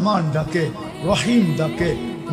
রহমান ডাকে, রহিম ডাকে,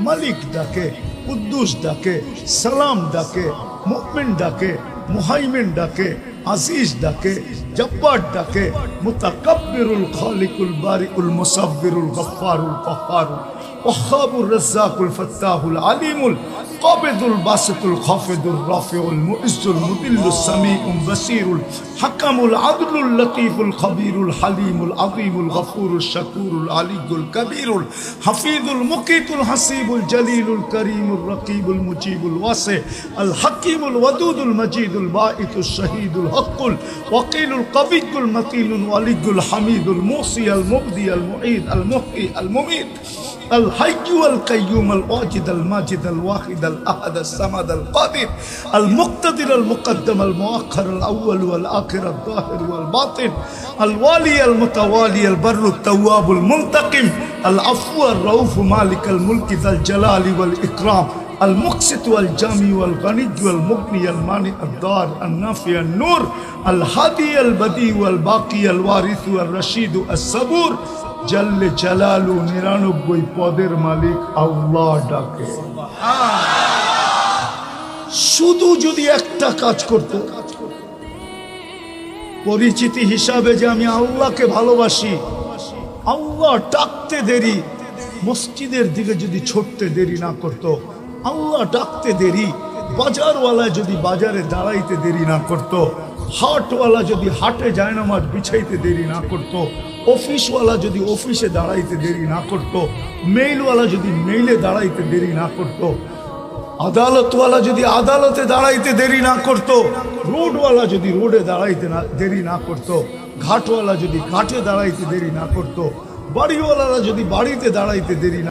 মালিক ডাকে, কুদ্দুস ডাকে, সালাম ডাকে, মুমিন ডাকে, মুহাইমিন ডাকে, আজিজ ডাকে, জব্বার ডাকে, মুতাকাব্বিরুল খালিকুল বারিউল মুসাব্বিরুল গফফারুল কহ্হারুল ওয়াহ্হাবুর রাজ্জাকুল ফাত্তাহুল আলিমুল কাবিদুল বাসিতুল খাফিদুর রাফিউল মুইজ্জুল মুদিল্লুস সামিউল বাসিরুল হাকামুল আদলুল লতীফুল খবীরুল হালিমুল আযীমুল গফুরুল শাকুরুল আলিয়ুল কবীরুল হাফিজুল মুকিতুল হাসিবুল জলিলুল করিমুল রকিবুল মুজিবুল ওয়াসি আল হাকিমুল ওয়াদুদুল মজিদুল বাঈতুশ শহীদুল হকুল ওয়াকিলুল কবিয়ুল মতিনুল ওয়ালিয়ুল হামিদুল মুসি আল মুবদি আল মুঈদ আল মুহয়ি আল মুমীত الحي القيوم الواجد الماجد الواحد الأحد الصمد القادر المقتدر المقدم المؤخر الأول والآخر الظاهر والباطن الوالي المتوالي البر التواب المنتقم العفو الرؤوف مالك الملك ذا الجلال والإكرام المقسط والجامي والغني والمغني المانع الضار النافع النور الهادي البديع والباقي الوارث والرشيد الصبور জাল্লে জালালু ৯৯ পদের মালিক আল্লাহ ডাকে। শুধু যদি একটা কাজ করত, পরিচিতি হিসাবে যে আমি আল্লাহকে ভালোবাসি, আল্লাহ ডাকতে দেরি, মসজিদের দিকে যদি ছুটতে দেরি না করত, আল্লাহ ডাকতে দেরি, বাজারওয়ালা যদি বাজারে দাঁড়াইতে দেরি না করত, হাটওয়ালা যদি হাটে জায়নামাজ বিছাইতে দেরি না করত, অফিসওয়ালা যদি অফিসে দাঁড়াইতে দেরি না করত, মেইলওয়ালা যদি মেইলে দাঁড়াইতে দেরি না করত, আদালতওয়ালা যদি আদালতে দাঁড়াইতে দেরি না করত, রোডওয়ালা যদি রোডে দাঁড়াইতে দেরি না করত, ঘাটওয়ালা যদি ঘাটে দাঁড়াইতে দেরি না করত, বাড়িওয়ালারা যদি বাড়িতে দাঁড়াইতে দেরি না